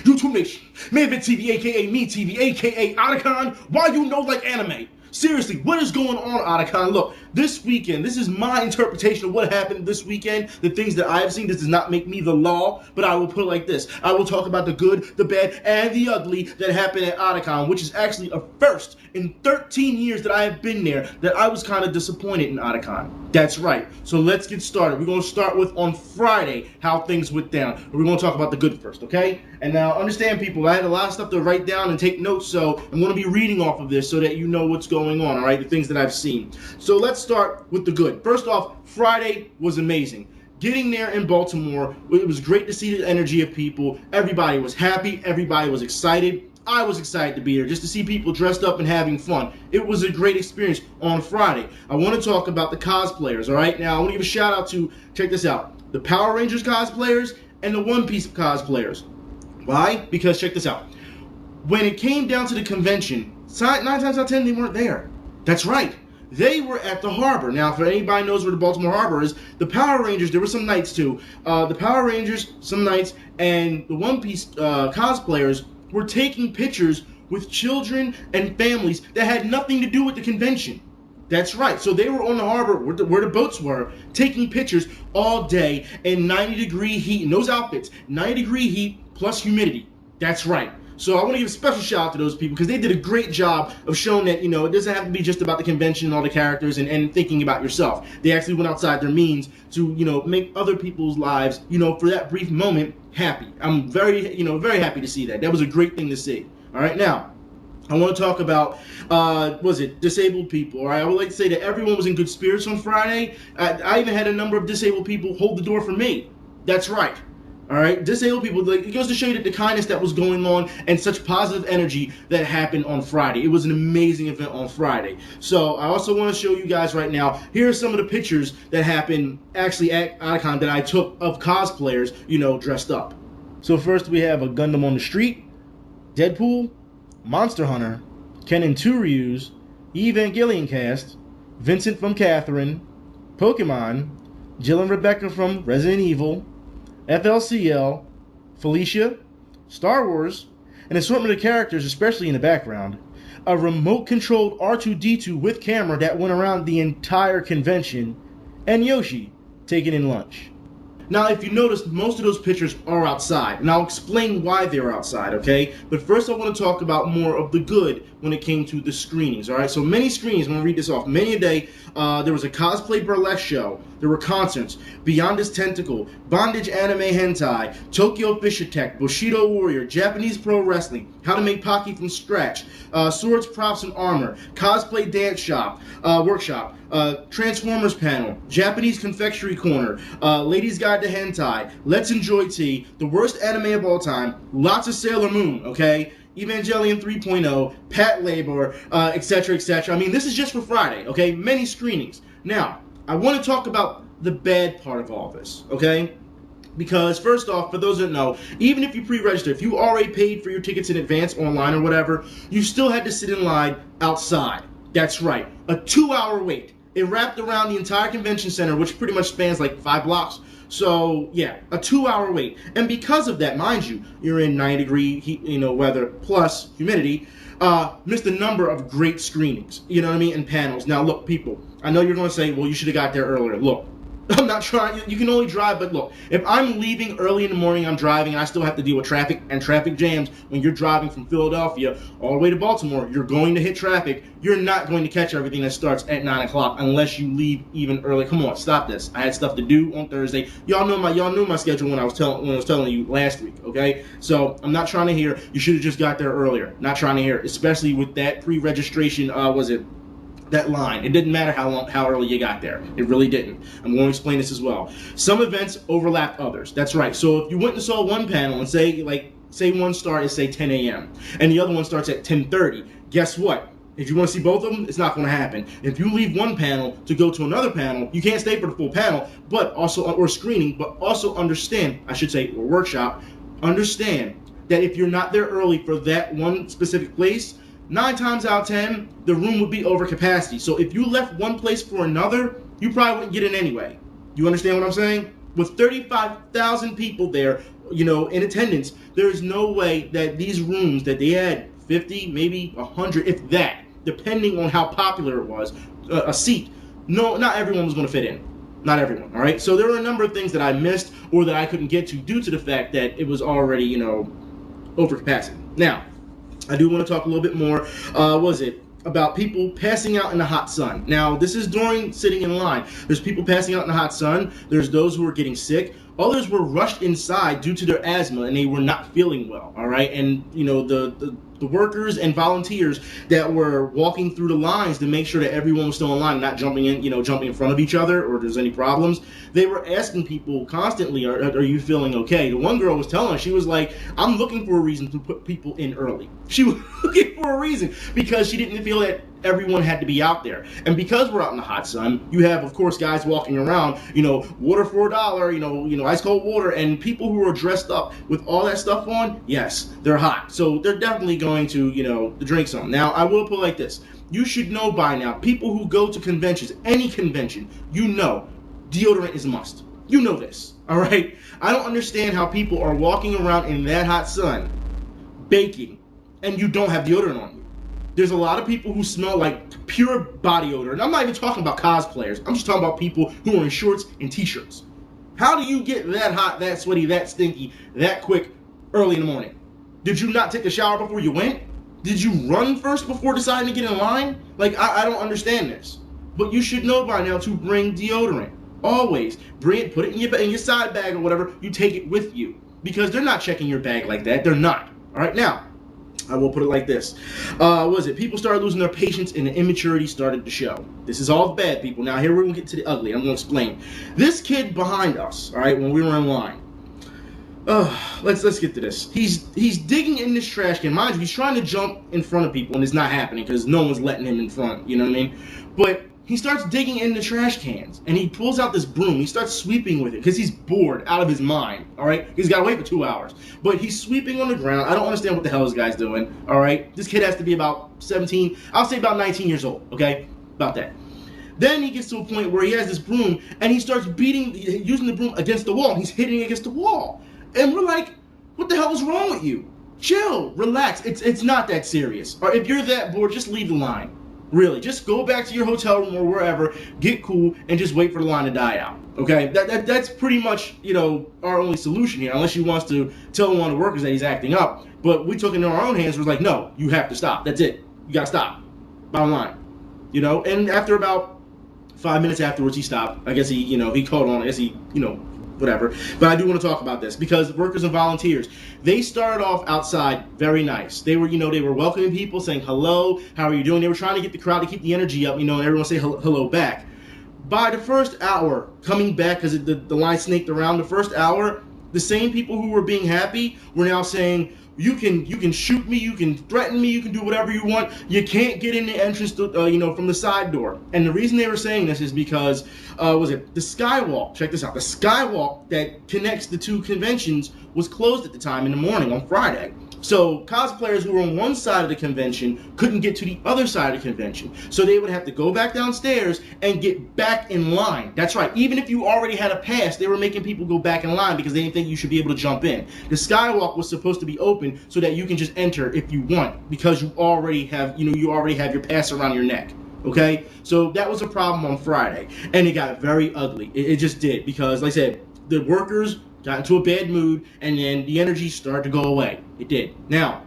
YouTube Nation, Manvid TV, aka Me TV, aka Otakon, why you know like anime? Seriously, what is going on, Otakon? Look, this weekend, this is my interpretation of what happened this weekend, the things that I have seen. This does not make me the law, but I will put it like this. I will talk about the good, the bad, and the ugly that happened at Otakon, which is actually a first in 13 years that I have been there, that I was kind of disappointed in Otakon. That's right. So let's get started. We're going to start with on Friday, how things went down. We're going to talk about the good first, okay? And now, understand, people, I had a lot of stuff to write down and take notes, so I'm going to be reading off of this so that you know what's going on, all right? The things that I've seen. So let's start with the good. First off, Friday was amazing. Getting there in Baltimore, it was great to see the energy of people. Everybody was happy. Everybody was excited. I was excited to be there just to see people dressed up and having fun. It was a great experience on Friday. I want to talk about the cosplayers, all right? Now, I want to give a shout out to, check this out, the Power Rangers cosplayers and the One Piece cosplayers. Why? Because check this out. When it came down to the convention, 9 times out of 10, they weren't there. That's right. They were at the harbor. Now, if anybody knows where the Baltimore Harbor is, the Power Rangers, there were some nights too. The Power Rangers, some nights, and the One Piece cosplayers were taking pictures with children and families that had nothing to do with the convention. That's right. So they were on the harbor where the boats were, taking pictures all day in 90-degree heat in those outfits. 90-degree heat plus humidity. That's right. So I want to give a special shout out to those people because they did a great job of showing that, you know, it doesn't have to be just about the convention and all the characters and thinking about yourself. They actually went outside their means to, you know, make other people's lives, you know, for that brief moment happy. I'm very, you know, very happy to see that. That was a great thing to see. All right, now, I want to talk about, disabled people. All right, I would like to say that everyone was in good spirits on Friday. I even had a number of disabled people hold the door for me. That's right. All right, disabled people, like, it goes to show you that the kindness that was going on and such positive energy that happened on Friday. It was an amazing event on Friday. So I also want to show you guys right now, here are some of the pictures that happened actually at Otakon that I took of cosplayers, you know, dressed up. So first we have a Gundam on the Street, Deadpool, Monster Hunter, Ken and 2 Ryus, Evangelion cast, Vincent from Catherine, Pokemon, Jill and Rebecca from Resident Evil, FLCL, Felicia, Star Wars, an assortment of characters, especially in the background, a remote-controlled R2-D2 with camera that went around the entire convention, and Yoshi taking in lunch. Now, if you notice, most of those pictures are outside, and I'll explain why they're outside, okay? But first I want to talk about more of the good when it came to the screenings, all right? So many screenings, I'm going to read this off. Many a day, there was a cosplay burlesque show, there were concerts, Beyond His Tentacle, Bondage Anime Hentai, Tokyo Fish Attack, Bushido Warrior, Japanese Pro Wrestling, How to Make Pocky from Scratch, Swords, Props, and Armor, Cosplay Dance Shop, Workshop, Transformers Panel, Japanese Confectionery Corner, Ladies Guide to Hentai, Let's Enjoy Tea, The Worst Anime of All Time, lots of Sailor Moon, okay? Evangelion 3.0, Pat Labor, etc., etc. I mean, this is just for Friday, okay? Many screenings. Now, I want to talk about the bad part of all this, okay? Because, first off, for those that know, even if you pre-register, if you already paid for your tickets in advance online or whatever, you still had to sit in line outside. That's right. A 2-hour wait. It wrapped around the entire convention center, which pretty much spans like 5 blocks. So, yeah, a 2-hour wait. And because of that, mind you, you're in 90-degree heat, you know, weather plus humidity, missed a number of great screenings, you know what I mean, and panels. Now, look, people, I know you're going to say, well, you should have got there earlier. Look, I'm not trying, you can only drive, but look, if I'm leaving early in the morning, I'm driving, and I still have to deal with traffic and traffic jams. When you're driving from Philadelphia all the way to Baltimore, you're going to hit traffic. You're not going to catch everything that starts at 9 o'clock unless you leave even early. Come on, stop this. I had stuff to do on Thursday. Y'all knew my schedule when I was telling you last week, okay? So I'm not trying to hear you should have just got there earlier. Not trying to hear it, especially with that pre-registration, that line. It didn't matter how early you got there. It really didn't. I'm going to explain this as well. Some events overlap others. That's right. So if you went and saw one panel and say one start at, say, 10 a.m. and the other one starts at 10:30, guess what? If you want to see both of them, it's not going to happen. If you leave one panel to go to another panel, you can't stay for the full panel, but also, or screening, but also understand, I should say, or workshop, understand that if you're not there early for that one specific place, 9 times out of 10, the room would be over capacity. So if you left one place for another, you probably wouldn't get in anyway. You understand what I'm saying? With 35,000 people there, in attendance, there's no way that these rooms that they had 50, maybe 100, if that, depending on how popular it was, a seat. No, not everyone was going to fit in. Not everyone, all right? So there were a number of things that I missed or that I couldn't get to due to the fact that it was already, over capacity. Now, I do want to talk a little bit more, about people passing out in the hot sun. Now, this is during sitting in line. There's people passing out in the hot sun. There's those who are getting sick. Others were rushed inside due to their asthma and they were not feeling well, all right? And, the workers and volunteers that were walking through the lines to make sure that everyone was still in line, not jumping in front of each other or there's any problems, they were asking people constantly, are you feeling okay? The one girl was telling us, she was like, I'm looking for a reason to put people in early. She was looking for a reason because she didn't feel that everyone had to be out there. And because we're out in the hot sun, you have, of course, guys walking around, water for $1, ice cold water, and people who are dressed up with all that stuff on, yes, they're hot. So they're definitely going to, drink some. Now, I will put it like this. You should know by now, people who go to conventions, any convention, deodorant is a must. You know this, all right? I don't understand how people are walking around in that hot sun, baking, and you don't have deodorant on you. There's a lot of people who smell like pure body odor. And I'm not even talking about cosplayers. I'm just talking about people who are in shorts and t-shirts. How do you get that hot, that sweaty, that stinky, that quick, early in the morning? Did you not take a shower before you went? Did you run first before deciding to get in line? Like, I don't understand this. But you should know by now to bring deodorant. Always. Bring it, put it in your side bag or whatever. You take it with you. Because they're not checking your bag like that. They're not. All right, now, I will put it like this. People started losing their patience and the immaturity started to show. This is all bad, people. Now, here we're going to get to the ugly. I'm going to explain. This kid behind us, all right, when we were in line, let's get to this. He's digging in this trash can. Mind you, he's trying to jump in front of people, and it's not happening because no one's letting him in front, you know what I mean? But he starts digging in the trash cans, and he pulls out this broom. He starts sweeping with it because he's bored out of his mind, all right? He's got to wait for 2 hours. But he's sweeping on the ground. I don't understand what the hell this guy's doing, all right? This kid has to be about 17, I'll say about 19 years old, okay? About that. Then he gets to a point where he has this broom, and he starts using the broom against the wall. He's hitting it against the wall. And we're like, what the hell is wrong with you? Chill, relax. It's not that serious. Or if you're that bored, just leave the line. Really, just go back to your hotel room or wherever, get cool, and just wait for the line to die out. Okay, that's pretty much our only solution here, unless he wants to tell one of the workers that he's acting up. But we took it into our own hands. We're like, no, you have to stop. That's it. You gotta stop. Bottom line, And after about 5 minutes afterwards, he stopped. I guess he caught on. I guess he whatever. But I do want to talk about this because workers and volunteers, they started off outside very nice. They were, they were welcoming people, saying hello, how are you doing? They were trying to get the crowd to keep the energy up, and everyone say hello back. By the first hour, coming back because the line snaked around, the first hour, the same people who were being happy were now saying, you can shoot me, you can threaten me, you can do whatever you want. You can't get in the entrance, from the side door. And the reason they were saying this is because, the skywalk, check this out, the skywalk that connects the two conventions was closed at the time in the morning on Friday. So cosplayers who were on one side of the convention couldn't get to the other side of the convention. So they would have to go back downstairs and get back in line. That's right. Even if you already had a pass, they were making people go back in line because they didn't think you should be able to jump in. The skywalk was supposed to be open so that you can just enter if you want because you already have, your pass around your neck. Okay? So that was a problem on Friday. And it got very ugly. It just did because, like I said, the workers got into a bad mood, and then the energy started to go away. It did. Now,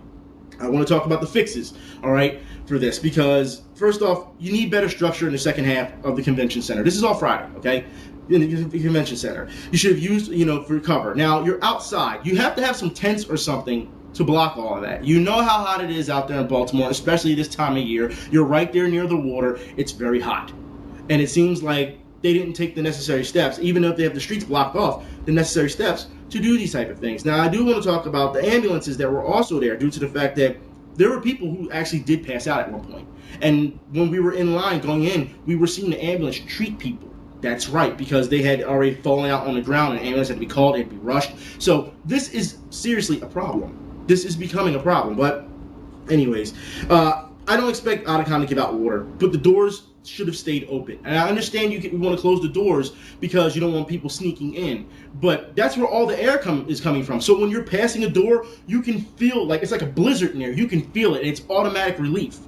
I want to talk about the fixes, all right, for this, because first off, you need better structure in the second half of the convention center. This is all Friday, okay? In the convention center. You should have used, for cover. Now, you're outside. You have to have some tents or something to block all of that. You know how hot it is out there in Baltimore, especially this time of year. You're right there near the water. It's very hot. And it seems like they didn't take the necessary steps, even though they have the streets blocked off, the necessary steps to do these type of things. Now, I do want to talk about the ambulances that were also there due to the fact that there were people who actually did pass out at one point. And when we were in line going in, we were seeing the ambulance treat people. That's right, because they had already fallen out on the ground and the ambulance had to be called, it had to be rushed. So this is seriously a problem. This is becoming a problem. But anyways, I don't expect Otakon to give out water, but the doors should have stayed open. And I understand you want to close the doors because you don't want people sneaking in, but that's where all the air is coming from. So when you're passing a door, you can feel like it's like a blizzard in there. You can feel it, and it's automatic relief.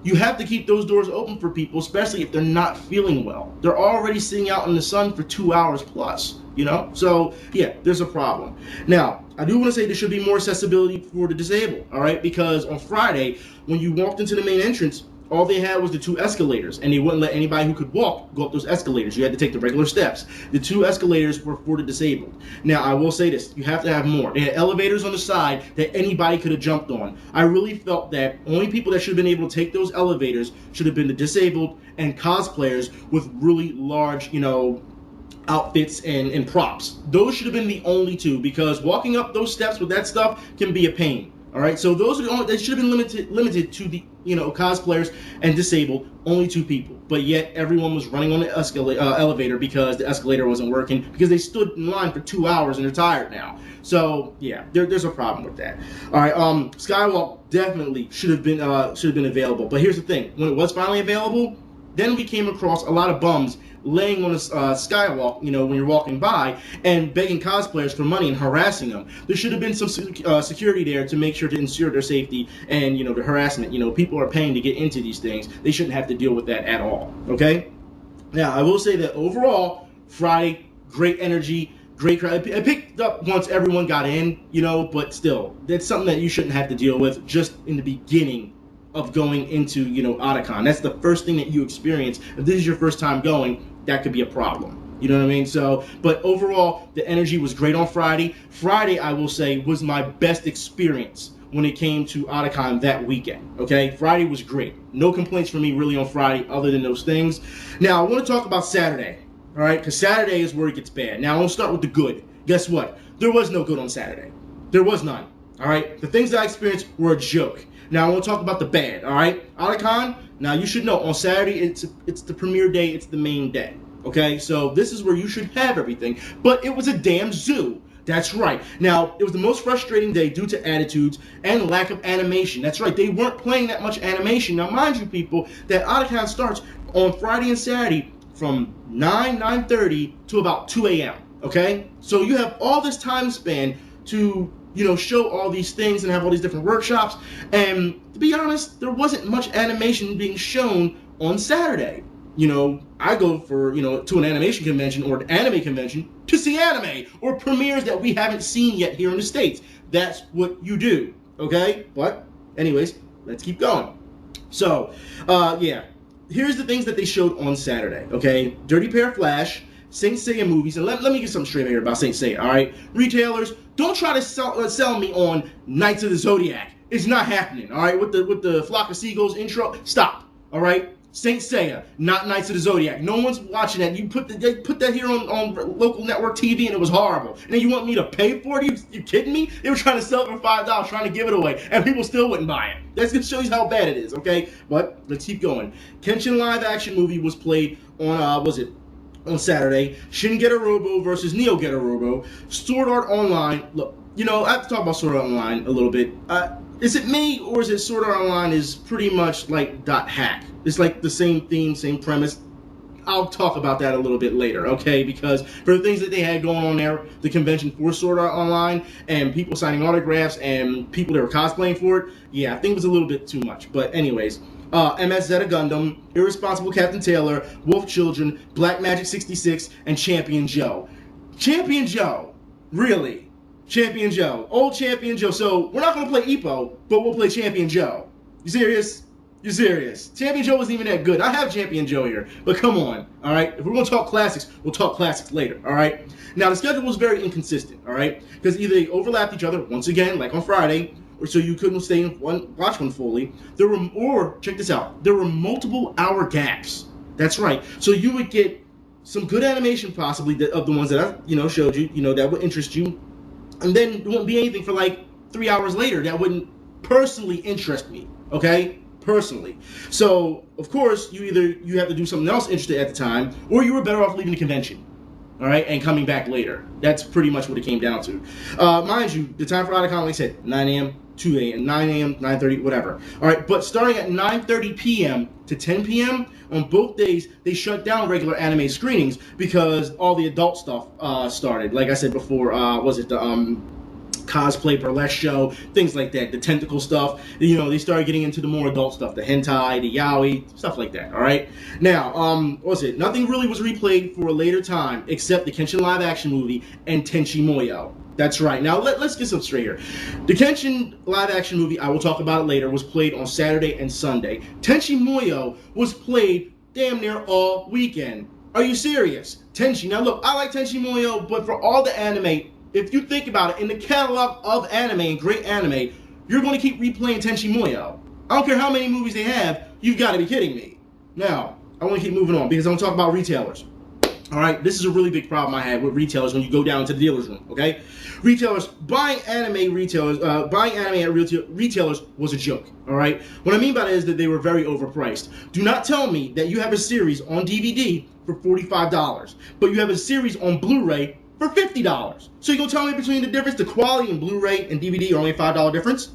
You have to keep those doors open for people, especially if they're not feeling well. They're already sitting out in the sun for 2 hours plus, you know? So, yeah, there's a problem. Now, I do want to say there should be more accessibility for the disabled, all right? Because on Friday, when you walked into the main entrance, all they had was the 2 escalators, and they wouldn't let anybody who could walk go up those escalators. You had to take the regular steps. The 2 escalators were for the disabled. Now, I will say this. You have to have more. They had elevators on the side that anybody could have jumped on. I really felt that only people that should have been able to take those elevators should have been the disabled and cosplayers with really large, you know, outfits and props. Those should have been the only 2, because walking up those steps with that stuff can be a pain. All right, so those are the only, they should have been limited to the, you know, cosplayers and disabled, only 2 people. But yet everyone was running on the elevator because the escalator wasn't working, because they stood in line for 2 hours and they're tired now. So yeah, there's a problem with that. All right, Skywalk definitely should have been available. But here's the thing: when it was finally available, then we came across a lot of bums laying on a skywalk, you know, when you're walking by, and begging cosplayers for money and harassing them. There should have been some security there to make sure to ensure their safety and, you know, the harassment. You know, people are paying to get into these things. They shouldn't have to deal with that at all, okay? Now, I will say that overall, Friday, great energy, great crowd. I picked up once everyone got in, you know, but still, that's something that you shouldn't have to deal with just in the beginning of going into, you know, Otakon. That's the first thing that you experience. If this is your first time going, that could be a problem. You know what I mean? So, but overall, the energy was great on Friday. Friday, I will say, was my best experience when it came to Otakon that weekend. Okay? Friday was great. No complaints from me really on Friday other than those things. Now, I want to talk about Saturday. All right? Because Saturday is where it gets bad. Now, I want to start with the good. Guess what? There was no good on Saturday. There was none. All right? The things that I experienced were a joke. Now, I want to talk about the bad, all right? Otakon, now you should know, on Saturday, it's the premiere day, it's the main day, okay? So this is where you should have everything, but it was a damn zoo. That's right. Now, it was the most frustrating day due to attitudes and lack of animation. That's right, they weren't playing that much animation. Now, mind you, people, that Otakon starts on Friday and Saturday from 9:30 to about 2 a.m., okay? So you have all this time span to, you know, show all these things and have all these different workshops. And to be honest, there wasn't much animation being shown on Saturday. You know, I go for, you know, to an animation convention or an anime convention to see anime or premieres that we haven't seen yet here in the States. That's what you do, okay? But anyways, let's keep going. So, yeah, here's the things that they showed on Saturday, okay? Dirty Pair Flash, Saint Seiya movies, and let me get something straight here about Saint Seiya, all right? Retailers, don't try to sell me on Knights of the Zodiac. It's not happening, all right? With the Flock of Seagulls intro, stop, all right? Saint Seiya, not Knights of the Zodiac. No one's watching that. They put that here on local network TV, and it was horrible. And then you want me to pay for it? You kidding me? They were trying to sell it for $5, trying to give it away, and people still wouldn't buy it. That's going to show you how bad it is, okay? But let's keep going. Kenshin live action movie was played on, on Saturday. Shin Robo versus Neo Robo. Sword Art Online. Look, you know, I have to talk about Sword Art Online a little bit. Is it me, or is it Sword Art Online is pretty much like .hack? It's like the same theme, same premise. I'll talk about that a little bit later, okay? Because for the things that they had going on there, the convention for Sword Art Online, and people signing autographs, and people that were cosplaying for it, yeah, I think it was a little bit too much. But anyways, MS Zeta Gundam, Irresponsible Captain Taylor, Wolf Children, Black Magic 66, and Champion Joe. Champion Joe, really? Champion Joe, old Champion Joe. So we're not going to play Ippo, but we'll play Champion Joe. You serious? You're serious? Champion Joe wasn't even that good. I have Champion Joe here, but come on, all right? If we're going to talk classics, we'll talk classics later, all right? Now, the schedule was very inconsistent, all right? Because either they overlapped each other, once again, like on Friday, or so you couldn't stay and watch one fully. Or, check this out, there were multiple hour gaps. That's right. So you would get some good animation, possibly, of the ones that I, you know, showed you, you know, that would interest you. And then there wouldn't be anything for like 3 hours later that wouldn't personally interest me, okay? Personally. So, of course, you have to do something else interesting at the time, or you were better off leaving the convention, all right, and coming back later. That's pretty much what it came down to. Mind you, the time for Otakon, like I said, 9 a.m., 2 a.m., 9 a.m., 9:30, whatever. All right, but starting at 9:30 p.m. to 10 p.m. on both days, they shut down regular anime screenings because all the adult stuff started. Like I said before, was it the cosplay burlesque show, things like that, the tentacle stuff. You know, they started getting into the more adult stuff, the hentai, the yaoi, stuff like that. All right. Now, what was it? Nothing really was replayed for a later time except the Kenshin live action movie and Tenchi Muyo. That's right. Now, let's get something straight here. The Kenshin live action movie, I will talk about it later, was played on Saturday and Sunday. Tenchi Muyo was played damn near all weekend. Are you serious? Tenchi. Now, look, I like Tenchi Muyo, but for all the anime, if you think about it, in the catalog of anime and great anime, you're going to keep replaying Tenchi Muyo. I don't care how many movies they have, you've got to be kidding me. Now, I want to keep moving on because I want to talk about retailers. All right, this is a really big problem I had with retailers when you go down to the dealer's room, okay? Retailers, buying anime at retailers was a joke, all right? What I mean by that is that they were very overpriced. Do not tell me that you have a series on DVD for $45, but you have a series on Blu-ray for $50. So you're going to tell me between the difference, the quality in Blu-ray and DVD are only a $5 difference?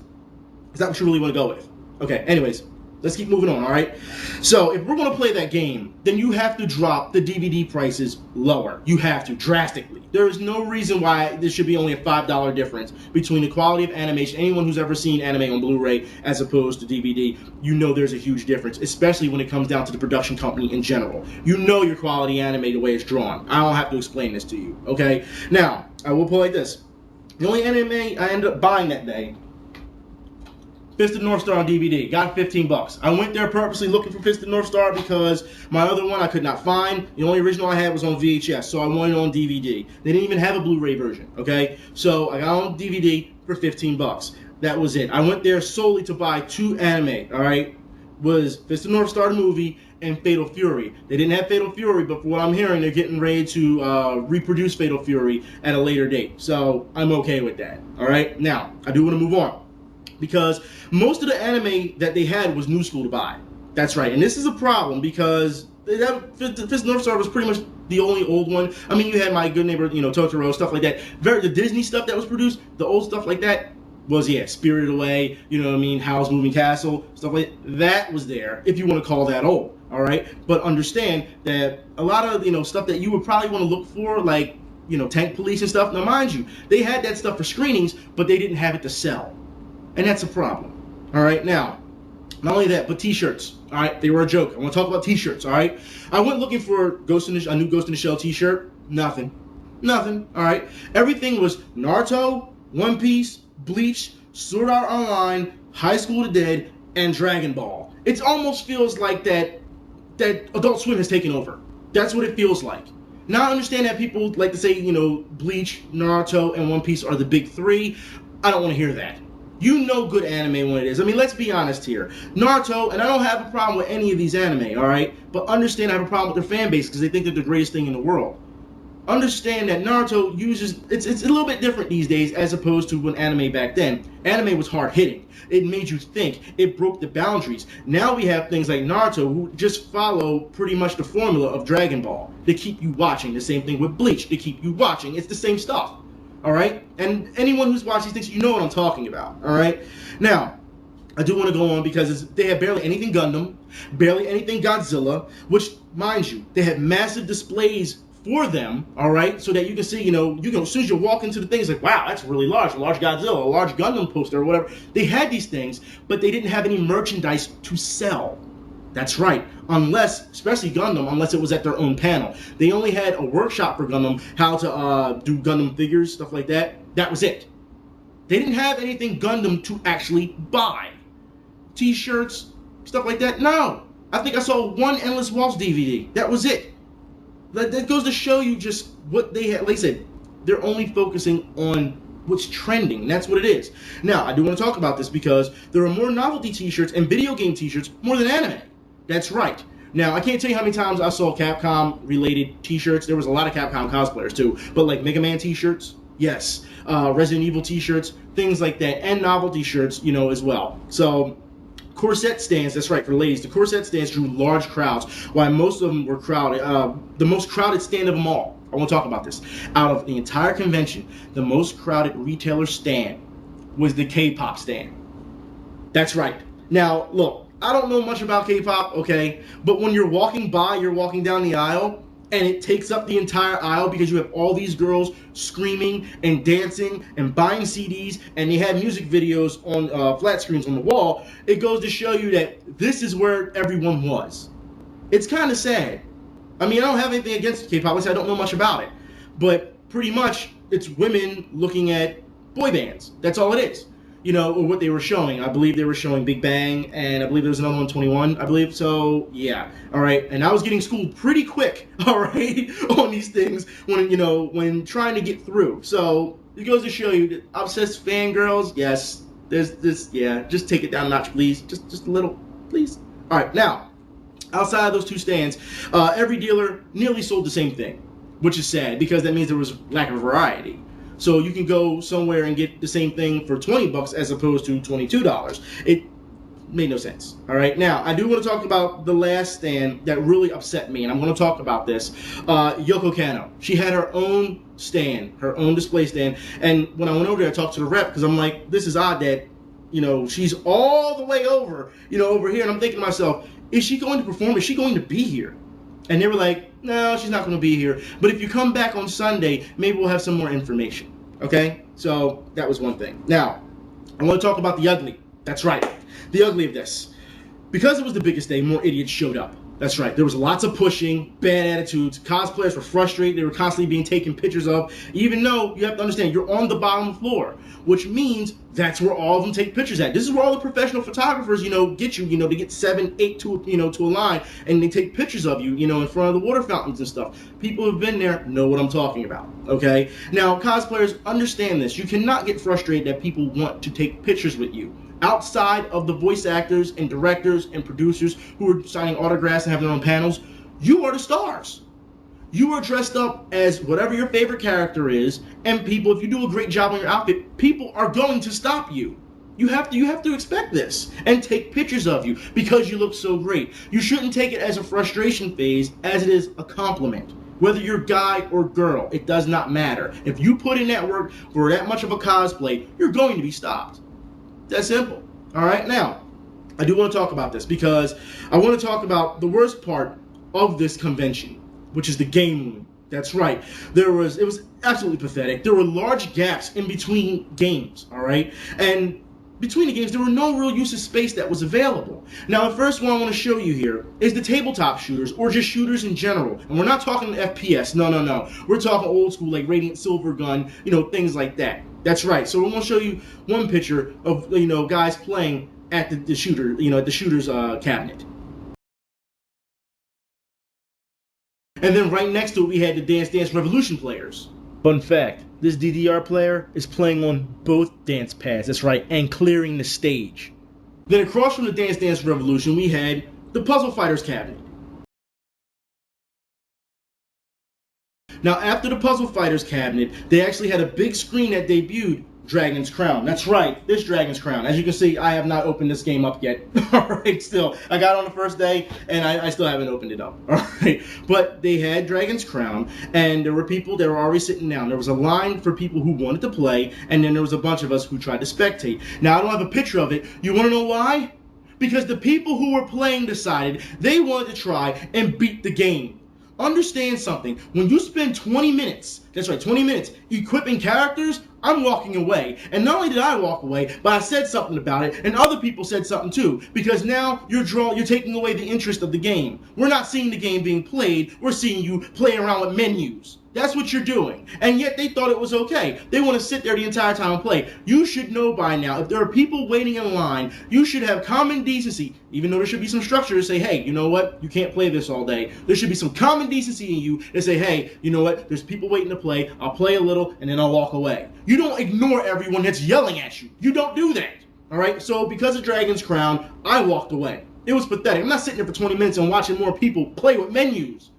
Is that what you really want to go with? Okay, anyways, let's keep moving on, all right? So if we're going to play that game, then you have to drop the DVD prices lower. You have to, drastically. There is no reason why there should be only a $5 difference between the quality of animation. Anyone who's ever seen anime on Blu-ray as opposed to DVD, you know there's a huge difference, especially when it comes down to the production company in general. You know your quality anime the way it's drawn. I don't have to explain this to you, okay? Now, I will put it like this. The only anime I ended up buying that day, Fist of North Star on DVD, got $15. I went there purposely looking for Fist of North Star because my other one I could not find. The only original I had was on VHS, so I wanted it on DVD. They didn't even have a Blu-ray version, okay? So I got on DVD for $15. That was it. I went there solely to buy two anime, all right? Was Fist of North Star the movie and Fatal Fury. They didn't have Fatal Fury, but from what I'm hearing, they're getting ready to reproduce Fatal Fury at a later date. So I'm okay with that, all right? Now, I do want to move on, because most of the anime that they had was new school to buy. That's right, and this is a problem because Fist North Star was pretty much the only old one. I mean, you had My Good Neighbor, you know, Totoro, stuff like that. The Disney stuff that was produced, the old stuff like that, was, yeah, Spirited Away, you know what I mean, Howl's Moving Castle, stuff like that. That was there, if you want to call that old, all right? But understand that a lot of, you know, stuff that you would probably want to look for, like, you know, Tank Police and stuff, now mind you, they had that stuff for screenings, but they didn't have it to sell. And that's a problem. All right, now, not only that, but t-shirts. All right, they were a joke. I want to talk about t-shirts, all right? I went looking for a new Ghost in the Shell t-shirt. Nothing. Nothing, all right? Everything was Naruto, One Piece, Bleach, Sword Art Online, High School of the Dead, and Dragon Ball. It almost feels like that Adult Swim has taken over. That's what it feels like. Now, I understand that people like to say, you know, Bleach, Naruto, and One Piece are the big three. I don't want to hear that. You know good anime when it is. I mean, let's be honest here. Naruto, and I don't have a problem with any of these anime, all right? But understand I have a problem with their fan base because they think they're the greatest thing in the world. Understand that Naruto uses, it's a little bit different these days as opposed to when anime back then. Anime was hard-hitting. It made you think. It broke the boundaries. Now we have things like Naruto who just follow pretty much the formula of Dragon Ball. They keep you watching. The same thing with Bleach. They keep you watching. It's the same stuff. All right? And anyone who's watched these things, you know what I'm talking about. All right? Now, I do want to go on because they have barely anything Gundam, barely anything Godzilla, which, mind you, they have massive displays for them, all right? So that you can see, you know, as soon as you walk into the things, like, wow, that's really large, a large Godzilla, a large Gundam poster or whatever. They had these things, but they didn't have any merchandise to sell. That's right, unless, especially Gundam, unless it was at their own panel. They only had a workshop for Gundam, how to do Gundam figures, stuff like that. That was it. They didn't have anything Gundam to actually buy. T-shirts, stuff like that, no. I think I saw one Endless Waltz DVD. That was it. That goes to show you just what they had. Like I said, they're only focusing on what's trending. That's what it is. Now, I do want to talk about this because there are more novelty t-shirts and video game t-shirts more than anime. That's right. Now, I can't tell you how many times I saw Capcom-related t-shirts. There was a lot of Capcom cosplayers, too. But, like, Mega Man t-shirts, yes. Resident Evil t-shirts, things like that. And novelty shirts, you know, as well. So, corset stands, that's right, for ladies. The corset stands drew large crowds, while most of them were crowded. The most crowded stand of them all. I want to talk about this. Out of the entire convention, the most crowded retailer stand was the K-pop stand. That's right. Now, look, I don't know much about K-pop, okay? But when you're walking by, you're walking down the aisle, and it takes up the entire aisle because you have all these girls screaming and dancing and buying CDs, and they have music videos on flat screens on the wall, it goes to show you that this is where everyone was. It's kind of sad. I mean, I don't have anything against K-pop, I don't know much about it. But pretty much, it's women looking at boy bands. That's all it is. You know, or what they were showing. I believe they were showing Big Bang, and I believe there was another one, 21, I believe. So, yeah. All right. And I was getting schooled pretty quick, all right, on these things when, you know, when trying to get through. So, it goes to show you that obsessed fangirls, yes, there's this, yeah, just take it down a notch, please. Just a little, please. All right. Now, outside of those two stands, every dealer nearly sold the same thing, which is sad because that means there was lack of variety. So you can go somewhere and get the same thing for 20 bucks as opposed to $22. It made no sense. All right. Now, I do want to talk about the last stand that really upset me, and I'm going to talk about this. Yoko Kanno. She had her own stand, her own display stand. And when I went over there, I talked to the rep because I'm like, this is odd that, you know, she's all the way over, you know, over here. And I'm thinking to myself, is she going to perform? Is she going to be here? And they were like, no, she's not going to be here. But if you come back on Sunday, maybe we'll have some more information. Okay? So that was one thing. Now, I want to talk about the ugly. That's right. The ugly of this. Because it was the biggest day, more idiots showed up. That's right. There was lots of pushing, bad attitudes. Cosplayers were frustrated. They were constantly being taken pictures of, even though you have to understand you're on the bottom floor, which means that's where all of them take pictures at. This is where all the professional photographers, you know, get you, you know, to get 7, 8 to, you know, to a line, and they take pictures of you, you know, in front of the water fountains and stuff. People who've been there know what I'm talking about. Okay. Now, cosplayers, understand this. You cannot get frustrated that people want to take pictures with you. Outside of the voice actors and directors and producers who are signing autographs and having their own panels, you are the stars. You are dressed up as whatever your favorite character is, and people, if you do a great job on your outfit, people are going to stop you. You have to expect this and take pictures of you because you look so great. You shouldn't take it as a frustration phase as it is a compliment. Whether you're guy or girl, it does not matter. If you put in that work for that much of a cosplay, you're going to be stopped. That's simple. All right. Now, I do want to talk about this because I want to talk about the worst part of this convention, which is the game room. That's right. It was absolutely pathetic. There were large gaps in between games. All right. And between the games, there were no real use of space that was available. Now, the first one I want to show you here is the tabletop shooters, or just shooters in general. And we're not talking FPS. No. We're talking old school, like Radiant Silver Gun, you know, things like that. That's right. So we're going to show you one picture of, you know, guys playing at the shooter, you know, at the shooter's cabinet. And then right next to it, we had the Dance Dance Revolution players. Fun fact, this DDR player is playing on both dance pads, that's right, and clearing the stage. Then across from the Dance Dance Revolution, we had the Puzzle Fighters cabinet. Now, after the Puzzle Fighters cabinet, they actually had a big screen that debuted Dragon's Crown. That's right, this Dragon's Crown. As you can see, I have not opened this game up yet. Alright, still. I got it on the first day, and I still haven't opened it up. Alright, but they had Dragon's Crown, and there were people that were already sitting down. There was a line for people who wanted to play, and then there was a bunch of us who tried to spectate. Now, I don't have a picture of it. You want to know why? Because the people who were playing decided they wanted to try and beat the game. Understand something. When you spend 20 minutes, that's right, 20 minutes, equipping characters, I'm walking away. And not only did I walk away, but I said something about it, and other people said something too. Because now you're taking away the interest of the game. We're not seeing the game being played, we're seeing you playing around with menus. That's what you're doing. And yet they thought it was okay. They want to sit there the entire time and play. You should know by now, if there are people waiting in line, you should have common decency, even though there should be some structure to say, hey, you know what? You can't play this all day. There should be some common decency in you to say, hey, you know what? There's people waiting to play. I'll play a little and then I'll walk away. You don't ignore everyone that's yelling at you. You don't do that. All right? So because of Dragon's Crown, I walked away. It was pathetic. I'm not sitting there for 20 minutes and watching more people play with menus.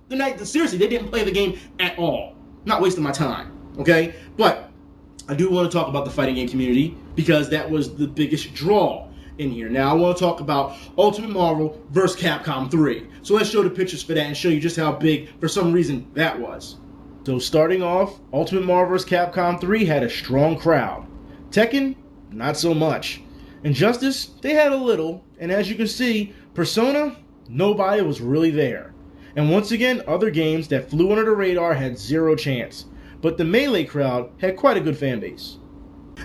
Seriously, they didn't play the game at all. Not wasting my time, okay? But I do want to talk about the fighting game community because that was the biggest draw in here. Now, I want to talk about Ultimate Marvel vs. Capcom 3. So let's show the pictures for that and show you just how big, for some reason, that was. So starting off, Ultimate Marvel vs. Capcom 3 had a strong crowd. Tekken not so much. Injustice, they had a little, and as you can see, Persona, nobody was really there. And once again, other games that flew under the radar had zero chance. But the Melee crowd had quite a good fan base.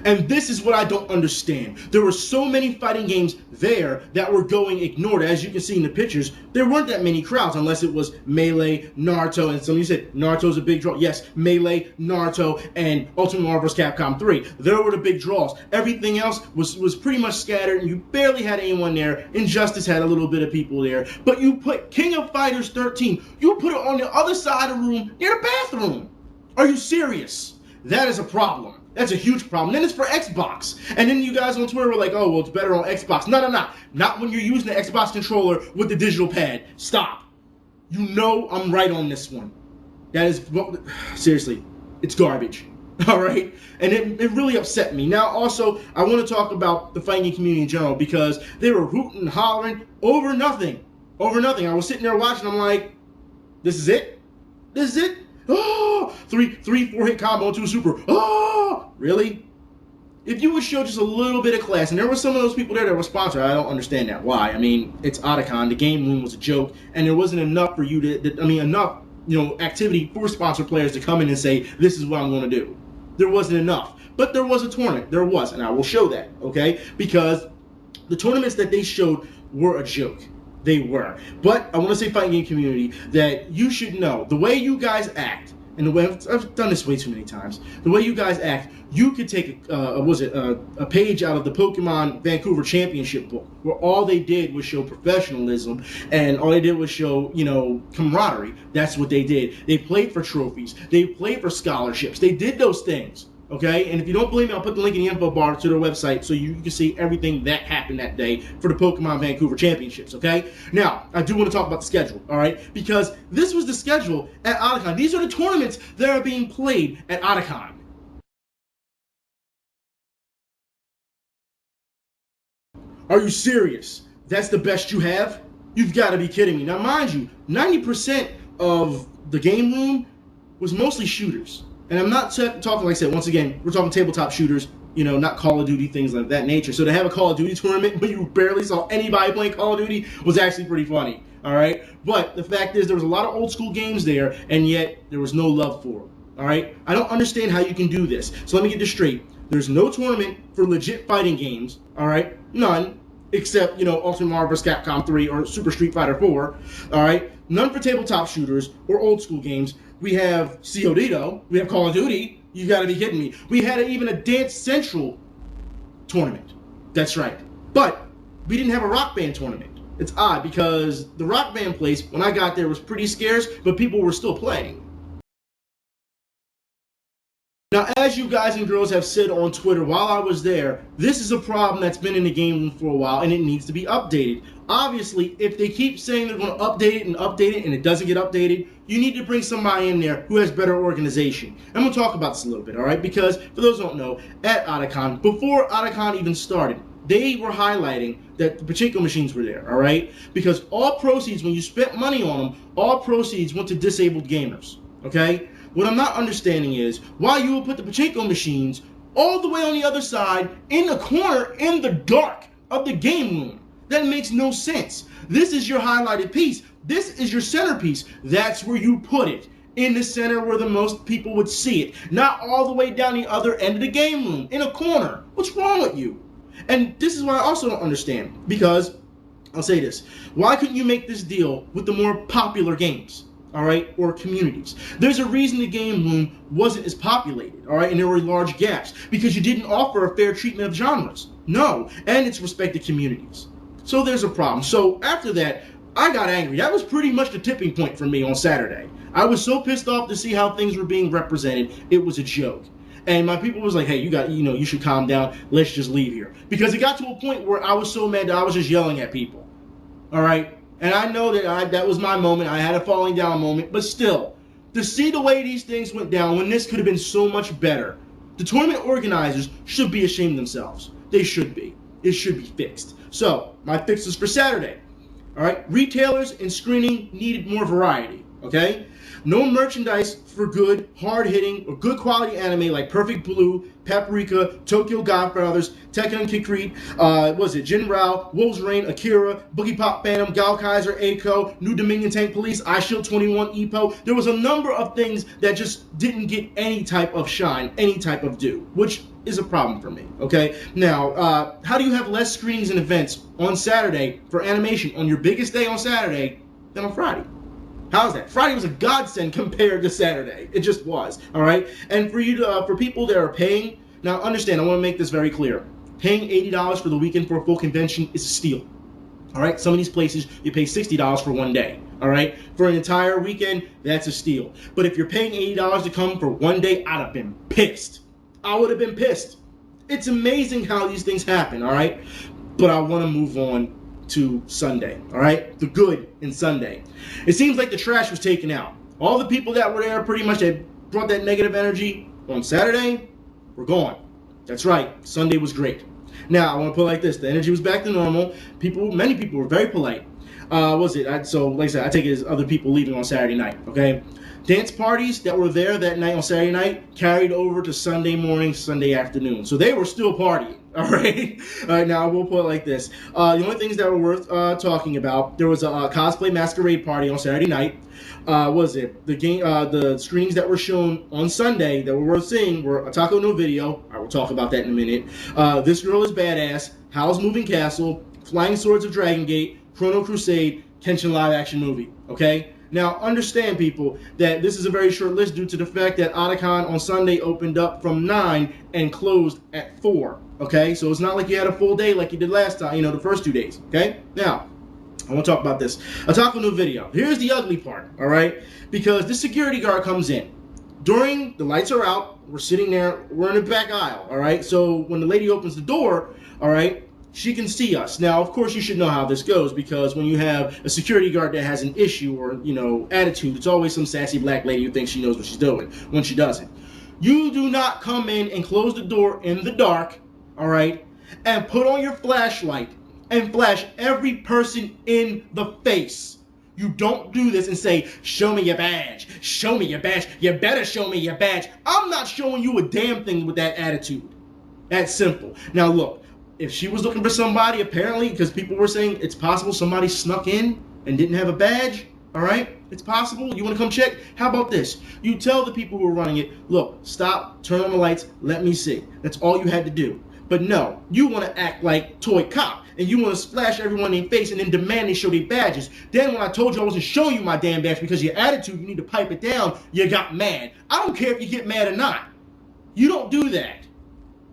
And this is what I don't understand. There were so many fighting games there that were going ignored. As you can see in the pictures, there weren't that many crowds unless it was Melee, Naruto, and some of you said Naruto's a big draw. Yes, Melee, Naruto, and Ultimate Marvel vs. Capcom 3. There were the big draws. Everything else was pretty much scattered, and you barely had anyone there. Injustice had a little bit of people there. But you put King of Fighters 13, you put it on the other side of the room near the bathroom. Are you serious? That is a problem. That's a huge problem. Then it's for Xbox. And then you guys on Twitter were like, oh, well, it's better on Xbox. No. Not when you're using the Xbox controller with the digital pad. Stop. You know I'm right on this one. That is, well, seriously, it's garbage. All right? And it really upset me. Now, also, I want to talk about the fighting game community in general because they were hooting and hollering over nothing. Over nothing. I was sitting there watching. I'm like, this is it? This is it? Oh, three 4-hit combo, 2 super. Oh, really? If you would show just a little bit of class, and there were some of those people there that were sponsored, I don't understand that. Why? I mean, it's Otakon. The game room was a joke, and there wasn't enough for you enough, activity for sponsor players to come in and say, this is what I'm going to do. There wasn't enough. But there was a tournament. There was, and I will show that, okay? Because the tournaments that they showed were a joke. They were. But I want to say, fighting game community, that you should know the way you guys act, and the way I've done this way too many times. The way you guys act, you could take a page out of the Pokemon Vancouver Championship book, where all they did was show professionalism, and all they did was show camaraderie. That's what they did. They played for trophies. They played for scholarships. They did those things. Okay, and if you don't believe me, I'll put the link in the info bar to their website so you can see everything that happened that day for the Pokemon Vancouver Championships, okay? Now, I do want to talk about the schedule, all right? Because this was the schedule at Otakon. These are the tournaments that are being played at Otakon. Are you serious? That's the best you have? You've got to be kidding me. Now, mind you, 90% of the game room was mostly shooters. And I'm not talking, like I said, once again, we're talking tabletop shooters, not Call of Duty, things like that nature. So to have a Call of Duty tournament, but you barely saw anybody playing Call of Duty was actually pretty funny, all right? But the fact is there was a lot of old school games there, and yet there was no love for them, all right? I don't understand how you can do this. So let me get this straight. There's no tournament for legit fighting games, all right? None, except, Ultimate Marvel vs. Capcom 3 or Super Street Fighter 4, all right? None for tabletop shooters or old school games. We have COD though. We have Call of Duty. You gotta be kidding me. We had even a Dance Central tournament. That's right. But we didn't have a Rock Band tournament. It's odd because the Rock Band place, when I got there, was pretty scarce, but people were still playing. Now, as you guys and girls have said on Twitter while I was there, this is a problem that's been in the game room for a while and it needs to be updated. Obviously, if they keep saying they're going to update it and it doesn't get updated, you need to bring somebody in there who has better organization. I'm going to talk about this a little bit, all right? Because for those who don't know, at Otakon, before Otakon even started, they were highlighting that the pachinko machines were there, all right? Because all proceeds, when you spent money on them, all proceeds went to disabled gamers, okay? What I'm not understanding is why you would put the pachinko machines all the way on the other side in the corner in the dark of the game room. That makes no sense. This is your highlighted piece. This is your centerpiece. That's where you put it. In the center where the most people would see it. Not all the way down the other end of the game room. In a corner. What's wrong with you? And this is what I also don't understand. Because, I'll say this. Why couldn't you make this deal with the more popular games? All right, or communities. There's a reason the game room wasn't as populated, all right, and there were large gaps, because you didn't offer a fair treatment of genres. No, and its respected communities. So there's a problem. So after that, I got angry. That was pretty much the tipping point for me on Saturday. I was so pissed off to see how things were being represented, it was a joke. And my people was like, hey, you should calm down, let's just leave here. Because it got to a point where I was so mad that I was just yelling at people, all right? And I know that that was my moment. I had a falling down moment. But still, to see the way these things went down when this could have been so much better, the tournament organizers should be ashamed of themselves. They should be. It should be fixed. So, my fixes for Saturday. All right, retailers and screening needed more variety. okay? No merchandise for good, hard-hitting, or good quality anime like Perfect Blue, Paprika, Tokyo Godfathers, Tekken Kikrit, Jinrao, Wolves Rain, Akira, Boogie Pop Phantom, Gal Kaiser, Eiko, New Dominion Tank Police, iShield 21, EPO. There was a number of things that just didn't get any type of shine, any type of due, which is a problem for me, okay? Now, how do you have less screenings and events on Saturday for animation on your biggest day on Saturday than on Friday? How's that? Friday was a godsend compared to Saturday. It just was, all right? And for you to, for people that are paying, now understand, I want to make this very clear. Paying $80 for the weekend for a full convention is a steal, all right? Some of these places, you pay $60 for one day, all right? For an entire weekend, that's a steal. But if you're paying $80 to come for one day, I'd have been pissed. I would have been pissed. It's amazing how these things happen, all right? But I want to move on to Sunday, all right? The good in Sunday. It seems like the trash was taken out. All the people that were there pretty much that brought that negative energy on Saturday were gone. That's right. Sunday was great. Now, I want to put it like this. The energy was back to normal. Many people were very polite. So, like I said, I take it as other people leaving on Saturday night, okay? Dance parties that were there that night on Saturday night carried over to Sunday morning, Sunday afternoon. So they were still partying, all right? All right, now we'll put it like this. The only things that were worth talking about, there was a cosplay masquerade party on Saturday night. The screenings that were shown on Sunday that were worth seeing were Otakon no Video. I will talk about that in a minute. This Girl is Badass, Howl's Moving Castle, Flying Swords of Dragon Gate, Chrono Crusade, Kenshin live action movie, okay? Now, understand, people, that this is a very short list due to the fact that Otakon on Sunday opened up from 9 and closed at 4, okay? So it's not like you had a full day like you did last time, the first 2 days, okay? Now, I want to talk about this. Otakon no Video. Here's the ugly part, all right? Because the security guard comes in. During, the lights are out, we're sitting there, we're in the back aisle, all right? So when the lady opens the door, all right, she can see us. Now, of course, you should know how this goes, because when you have a security guard that has an issue or, attitude, it's always some sassy black lady who thinks she knows what she's doing when she doesn't. You do not come in and close the door in the dark, all right, and put on your flashlight and flash every person in the face. You don't do this and say, show me your badge. Show me your badge. You better show me your badge. I'm not showing you a damn thing with that attitude. That's simple. Now, look. If she was looking for somebody, apparently, because people were saying it's possible somebody snuck in and didn't have a badge, all right? It's possible. You want to come check? How about this? You tell the people who are running it, look, stop, turn on the lights, let me see. That's all you had to do. But no, you want to act like toy cop, and you want to splash everyone in their face and then demand they show their badges. Then when I told you I wasn't showing you my damn badge because of your attitude, you need to pipe it down, you got mad. I don't care if you get mad or not. You don't do that.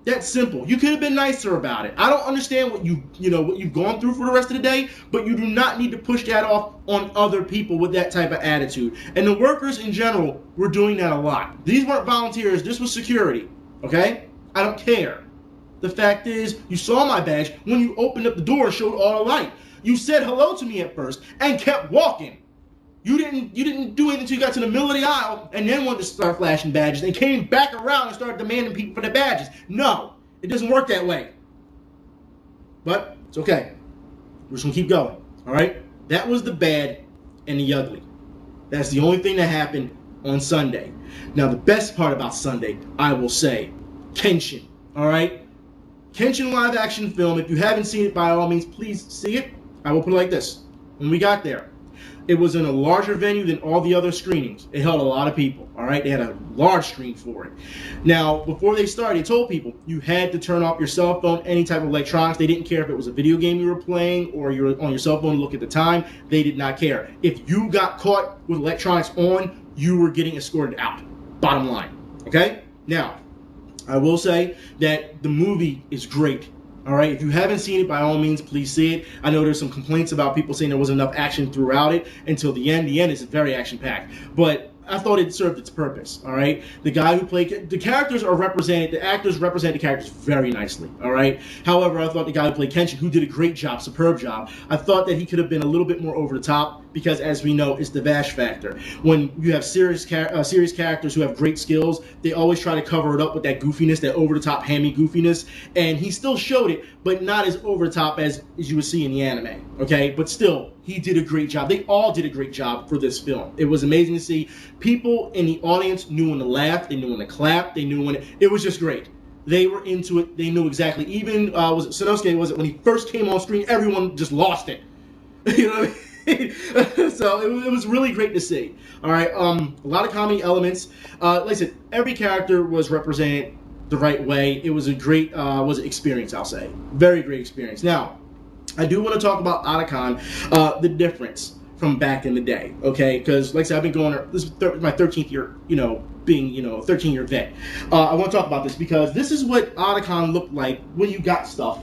That's simple. You could have been nicer about it. I don't understand what what you've gone through for the rest of the day, but you do not need to push that off on other people with that type of attitude. And the workers in general were doing that a lot. These weren't volunteers. This was security. Okay? I don't care. The fact is, you saw my badge when you opened up the door and showed all the light. You said hello to me at first and kept walking. You didn't do anything until you got to the middle of the aisle and then wanted to start flashing badges and came back around and started demanding people for their badges. No, it doesn't work that way. But it's okay. We're just going to keep going, all right? That was the bad and the ugly. That's the only thing that happened on Sunday. Now, the best part about Sunday, I will say, Kenshin, all right? Kenshin live action film. If you haven't seen it, by all means, please see it. I will put it like this. When we got there, it was in a larger venue than all the other screenings. It held a lot of people, all right? They had a large screen for it. Now, before they started, they told people you had to turn off your cell phone, any type of electronics. They didn't care if it was a video game you were playing or you were on your cell phone to look at the time. They did not care. If you got caught with electronics on, you were getting escorted out. Bottom line, okay? Now, I will say that the movie is great. All right, if you haven't seen it, by all means, please see it. I know there's some complaints about people saying there wasn't enough action throughout it until the end. The end is very action-packed, but I thought it served its purpose, all right? The guy who played, the characters are represented, the actors represent the characters very nicely, all right? However, I thought the guy who played Kenshin, who did a great job, superb job, I thought that he could have been a little bit more over the top. because, as we know, it's the Vash factor. When you have serious characters who have great skills, they always try to cover it up with that goofiness, that over-the-top hammy goofiness, and he still showed it, but not as over-the-top as you would see in the anime, okay? But still, he did a great job. They all did a great job for this film. It was amazing to see. People in the audience knew when to laugh, they knew when to clap, they knew when it was just great. They were into it. They knew exactly. Even, was it Sanosuke, was it when he first came on screen, everyone just lost it. You know what I mean? So it was really great to see. All right, a lot of comedy elements. Like I said, every character was represented the right way. It was a great experience, I'll say. Very great experience. Now, I do want to talk about Otakon, the difference from back in the day, okay? Because, like I said, I've been going, this is my 13th year, being, a 13-year vet. I want to talk about this because this is what Otakon looked like when you got stuff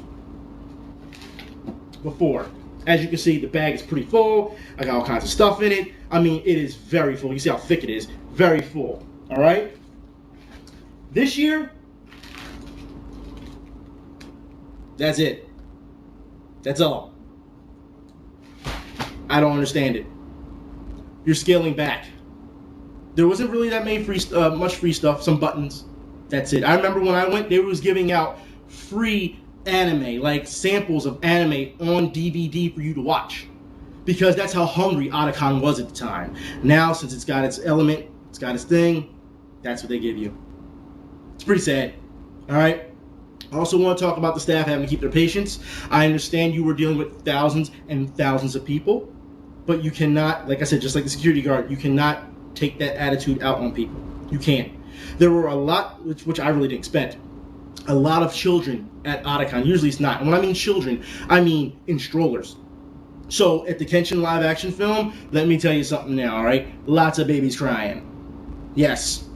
before. As you can see, the bag is pretty full. I got all kinds of stuff in it. I mean, it is very full. You see how thick it is? Very full, all right? This year, that's it. That's all. I don't understand it. You're scaling back. There wasn't really that many much free stuff, some buttons. That's it. I remember when I went, they was giving out free anime, like samples of anime on DVD for you to watch. Because that's how hungry Otakon was at the time. Now, since it's got its element, it's got its thing, that's what they give you. It's pretty sad. Alright? I also want to talk about the staff having to keep their patience. I understand you were dealing with thousands and thousands of people, but you cannot, like I said, just like the security guard, you cannot take that attitude out on people. You can't. There were a lot, which I really didn't expect, a lot of children at Otakon. Usually it's not. And when I mean children, I mean in strollers. So at the Kenshin live action film, let me tell you something now, alright? Lots of babies crying. Yes.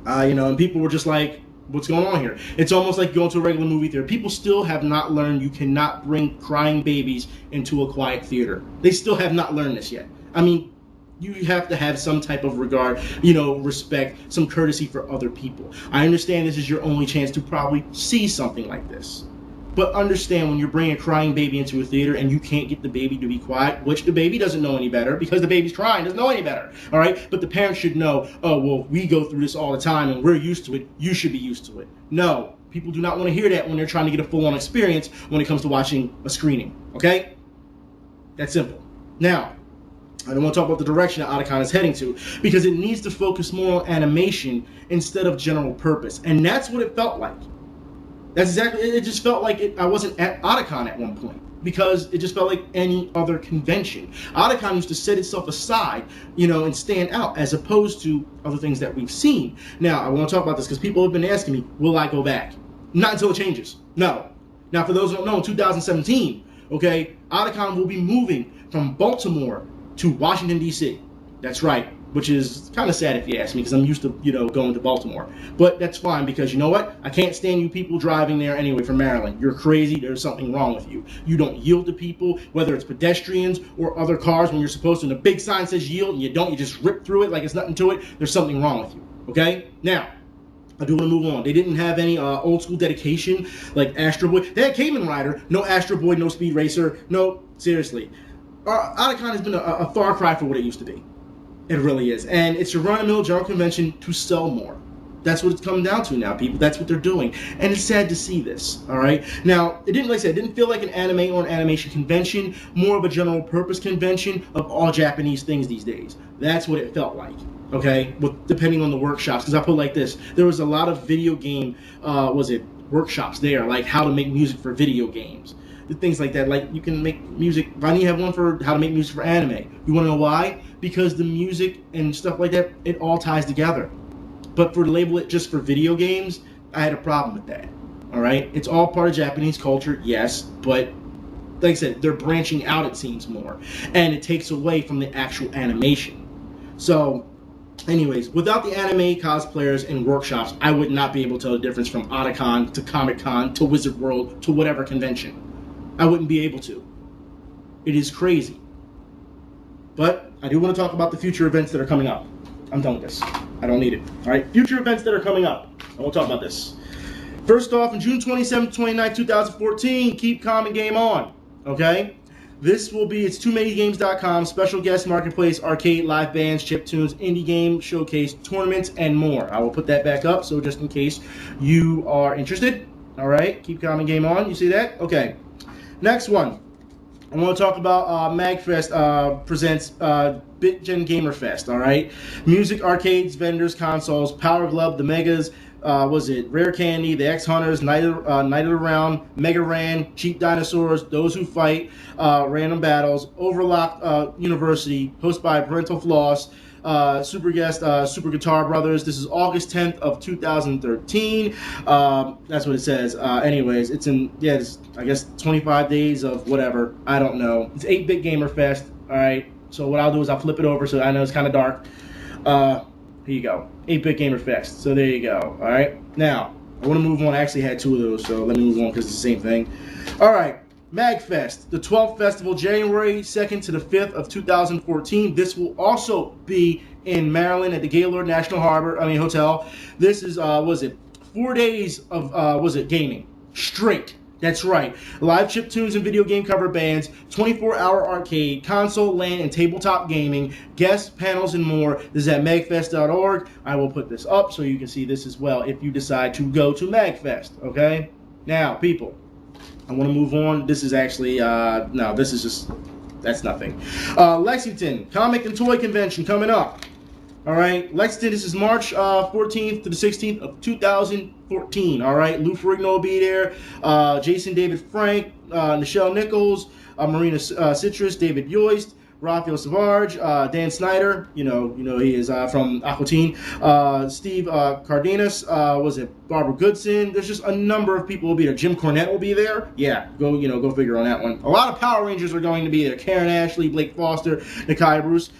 And people were just like, what's going on here? It's almost like going to a regular movie theater. People still have not learned you cannot bring crying babies into a quiet theater. They still have not learned this yet. I mean, you have to have some type of regard, respect, some courtesy for other people. I understand this is your only chance to probably see something like this. But understand when you're bringing a crying baby into a theater and you can't get the baby to be quiet, which the baby doesn't know any better because the baby's crying, doesn't know any better, all right? But the parents should know, oh, well, we go through this all the time and we're used to it. You should be used to it. No, people do not want to hear that when they're trying to get a full-on experience when it comes to watching a screening, okay? That's simple. Now, I don't want to talk about the direction that Otakon is heading to because it needs to focus more on animation instead of general purpose. And that's what it felt like. That's exactly, it just felt like I wasn't at Otakon at one point because it just felt like any other convention. Otakon used to set itself aside, and stand out as opposed to other things that we've seen. Now, I want to talk about this because people have been asking me, will I go back? Not until it changes. No. Now, for those who don't know, in 2017, okay, Otakon will be moving from Baltimore to Washington, D.C. That's right, which is kind of sad if you ask me because I'm used to, going to Baltimore. But that's fine because you know what? I can't stand you people driving there anyway from Maryland. You're crazy. There's something wrong with you. You don't yield to people, whether it's pedestrians or other cars when you're supposed to. And the big sign says yield and you don't. You just rip through it like it's nothing to it. There's something wrong with you, okay? Now, I do want to move on. They didn't have any old school dedication like Astro Boy. They had Kamen Rider. No Astro Boy, no Speed Racer. No, seriously. Otakon has been a far cry for what it used to be. It really is. And it's your run-of-the-mill general convention to sell more. That's what it's coming down to now, people. That's what they're doing. And it's sad to see this, all right? Now, it didn't, like I said, it didn't feel like an anime or an animation convention, more of a general purpose convention of all Japanese things these days. That's what it felt like, okay? Depending on the workshops. Because I put it like this. There was a lot of video game, workshops there, like how to make music for video games. Things like that, like you can make music. Why don't you have one for how to make music for anime? You want to know why? Because the music and stuff like that, it all ties together. But for to label it just for video games, I had a problem with that. All right, it's all part of Japanese culture, yes, but like I said, they're branching out, it seems more, and it takes away from the actual animation. So, anyways, without the anime cosplayers and workshops, I would not be able to tell the difference from Otakon to Comic-Con to Wizard World to whatever convention. I wouldn't be able to. It is crazy. But I do want to talk about the future events that are coming up. I'm done with this. I don't need it. All right? Future events that are coming up. I want to talk about this. First off, on June 27th, 29th, 2014, keep calm and game on. Okay? This will be, it's TooManyGames.com, special guest marketplace, arcade, live bands, chiptunes, indie game, showcase, tournaments, and more. I will put that back up, so just in case you are interested. All right, keep Common Game on. You see that? Okay. Next one. I want to talk about MagFest presents BitGen Gamer Fest, all right? Music, arcades, vendors, consoles, Power Glove, the Megas, was it Rare Candy, the X Hunters, Night of the Round, Mega Ran, Cheap Dinosaurs, Those Who Fight, Random Battles, Overlock University, hosted by Parental Floss, super guest, Super Guitar Brothers. This is August 10th of 2013. That's what it says. Anyways, it's in, yeah, it's, I guess 25 days of whatever. I don't know. It's 8-Bit Gamer Fest. All right. So what I'll do is I'll flip it over so I know it's kind of dark. Here you go. 8-Bit Gamer Fest. So there you go. All right. Now, I want to move on. I actually had 2 of those, so let me move on because it's the same thing. All right. MagFest, the 12th festival, January 2nd to the 5th of 2014. This will also be in Maryland at the Gaylord National Hotel. This is, 4 days of, gaming. Straight. That's right. Live chiptunes and video game cover bands, 24-hour arcade, console, LAN, and tabletop gaming, guests, panels, and more. This is at magfest.org. I will put this up so you can see this as well if you decide to go to MagFest, okay? Now, people, I want to move on. This is actually, no, this is just, that's nothing. Lexington, Comic and Toy Convention coming up. All right, Lexington, this is March 14th to the 16th of 2014. All right, Lou Ferrigno will be there. Jason David Frank, Nichelle Nichols, Marina Citrus, David Yoist, Raphael Savage, Dan Snyder, you know he is from Aquatine, Steve Cardenas, was it Barbara Goodson? There's just a number of people will be there. Jim Cornette will be there. Yeah, go figure on that one. A lot of Power Rangers are going to be there. Karen Ashley, Blake Foster, Nakai Bruce.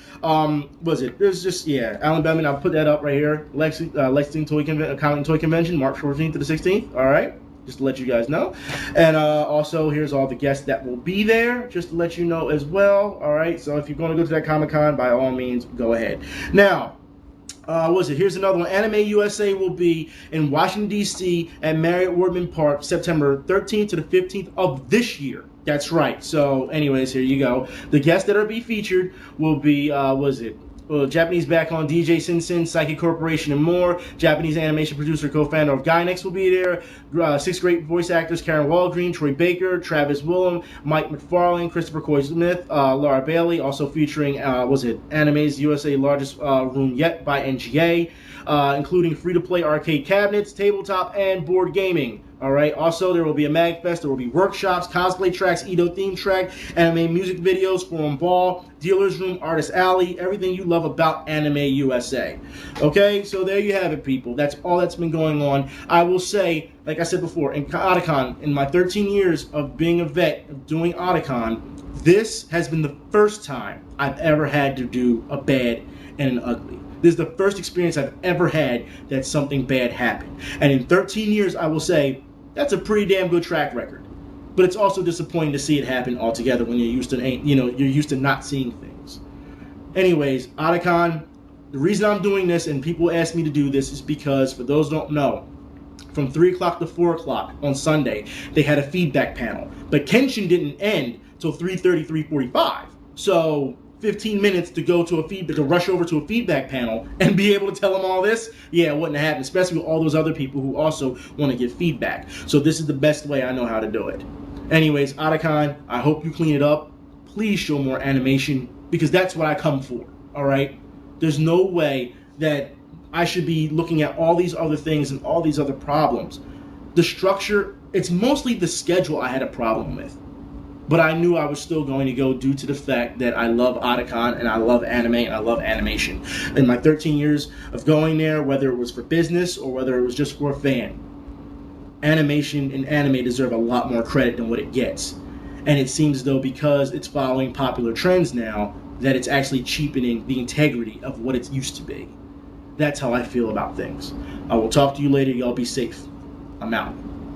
There's just, yeah, Alan Bettman, I'll put that up right here. Lexington Comic Toy Convention, March 14th to the 16th. All right. Just to let you guys know. And also, here's all the guests that will be there, just to let you know as well. All right, so if you're going to go to that Comic-Con, by all means, go ahead. Now, here's another one. Anime USA will be in Washington, D.C. at Marriott Woodman Park, September 13th to the 15th of this year. That's right. So, anyways, here you go. The guests that are be featured will be, Japanese background DJ Sin Sin, Psychic Corporation, and more. Japanese animation producer, co-founder of Gynex will be there. 6 great voice actors, Karen Walgreen, Troy Baker, Travis Willem, Mike McFarlane, Christopher Coy Smith, Laura Bailey. Also featuring, Anime's USA largest room yet by NGA, including free-to-play arcade cabinets, tabletop, and board gaming. All right. Also, there will be a MagFest. There will be workshops, cosplay tracks, Edo theme track, anime music videos, forum ball, dealer's room, artist alley, everything you love about Anime USA. Okay, so there you have it, people. That's all that's been going on. I will say, like I said before, in Otakon, in my 13 years of being a vet, of doing Otakon, this has been the first time I've ever had to do a bad and an ugly. This is the first experience I've ever had that something bad happened. And in 13 years, I will say, that's a pretty damn good track record. But it's also disappointing to see it happen altogether when you're used to not seeing things. Anyways, Otakon, the reason I'm doing this and people ask me to do this is because, for those who don't know, from 3 o'clock to 4 o'clock on Sunday, they had a feedback panel. But Kenshin didn't end till 3:30, 3:45. So 15 minutes to go to to rush over to a feedback panel and be able to tell them all this, yeah, it wouldn't have happened, especially with all those other people who also want to give feedback. So this is the best way I know how to do it. Anyways, Otakon, I hope you clean it up. Please show more animation, because that's what I come for, all right? There's no way that I should be looking at all these other things and all these other problems. The structure, it's mostly the schedule I had a problem with. But I knew I was still going to go due to the fact that I love Otakon and I love anime and I love animation. In my 13 years of going there, whether it was for business or whether it was just for a fan, animation and anime deserve a lot more credit than what it gets. And it seems as though because it's following popular trends now, that it's actually cheapening the integrity of what it used to be. That's how I feel about things. I will talk to you later. Y'all be safe. I'm out.